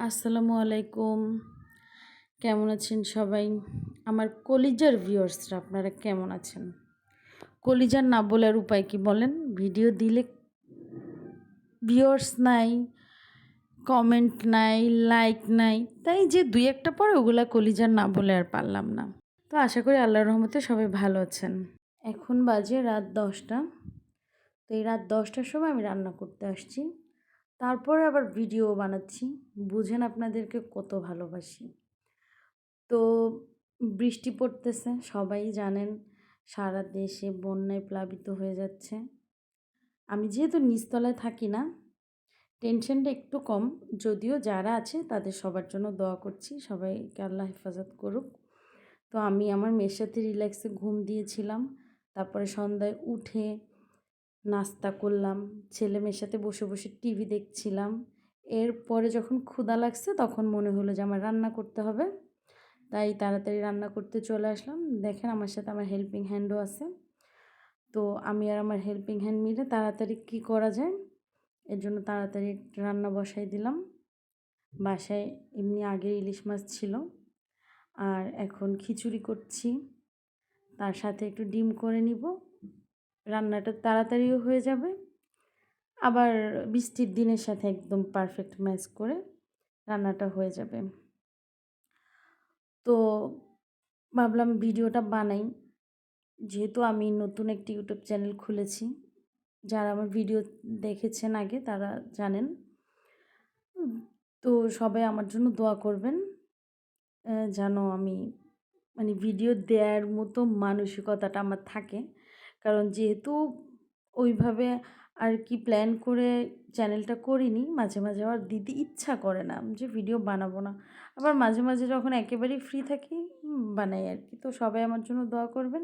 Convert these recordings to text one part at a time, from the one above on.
আসসালামু আলাইকুম। কেমন আছেন সবাই? আমার কলিজার ভিউয়ার্সরা আপনারা কেমন আছেন? কলিজার না বলার উপায় কি বলেন? ভিডিও দিলে ভিউয়ার্স নাই, কমেন্ট নাই, লাইক নাই। তাই যে ২-১ টা পরে ওগুলা কলিজার না বলে আর পারলাম না। তো আশা করি আল্লাহর রহমতে সবাই ভালো আছেন। এখন বাজে রাত ১০টা। তো এই রাত ১০টার সময় আমি রান্না করতে আসছি। তারপরে আবার ভিডিও বানাচ্ছি। বুঝেন আপনাদেরকে কত ভালোবাসি। তো বৃষ্টি পড়তেছে, সবাই জানেন সারা দেশে বন্যায় প্লাবিত হয়ে যাচ্ছে। আমি যেহেতু নিচতলায় থাকি না, টেনশনটা একটু কম। যদিও যারা আছে তাদের সবার জন্য দোয়া করছি, সবাইকে আল্লাহ হেফাজত করুক। তো আমি আমার মেয়ের সাথে রিল্যাক্সে ঘুম দিয়েছিলাম। তারপরে সন্ধ্যায় উঠে নাস্তা করলাম, ছেলে মেয়ের সাথে বসে বসে টিভি দেখছিলাম। এরপরে যখন ক্ষুধা লাগছে তখন মনে হলো যে আমার রান্না করতে হবে। তাই তাড়াতাড়ি রান্না করতে চলে আসলাম। দেখেন আমার সাথে আমার হেল্পিং হ্যান্ডও আছে। তো আমি আর আমার হেল্পিং হ্যান্ড মিলে তাড়াতাড়ি কী করা যায় এর জন্য তাড়াতাড়ি রান্না বসাই দিলাম। বাসায় এমনি আগের ইলিশ মাছ ছিল, আর এখন খিচুড়ি করছি। তার সাথে একটু ডিম করে নিব। রান্নাটা তাড়াতাড়িও হয়ে যাবে, আবার বৃষ্টির দিনের সাথে একদম পারফেক্ট ম্যাচ করে রান্নাটা হয়ে যাবে। তো ভাবলাম ভিডিওটা বানাই। যেহেতু আমি নতুন একটি ইউটিউব চ্যানেল খুলেছি, যারা আমার ভিডিও দেখেছেন আগে তারা জানেন। উম তো সবাই আমার জন্য দোয়া করবেন, যেন আমি ভিডিও দেওয়ার মতো মানসিকতাটা আমার থাকে। কারণ যেহেতু ওইভাবে আর কি প্ল্যান করে চ্যানেলটা করিনি, মাঝে মাঝে আবার দিতে ইচ্ছা করে না যে ভিডিও বানাবো না। আবার মাঝে মাঝে যখন একেবারেই ফ্রি থাকি বানাই আর কি। তো সবাই আমার জন্য দোয়া করবেন।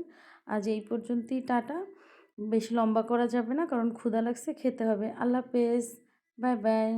আজ এই পর্যন্তই, টাটা। বেশি লম্বা করা যাবে না কারণ ক্ষুধা লাগছে, খেতে হবে। আল্লাহ হাফেজ, বাই বাই।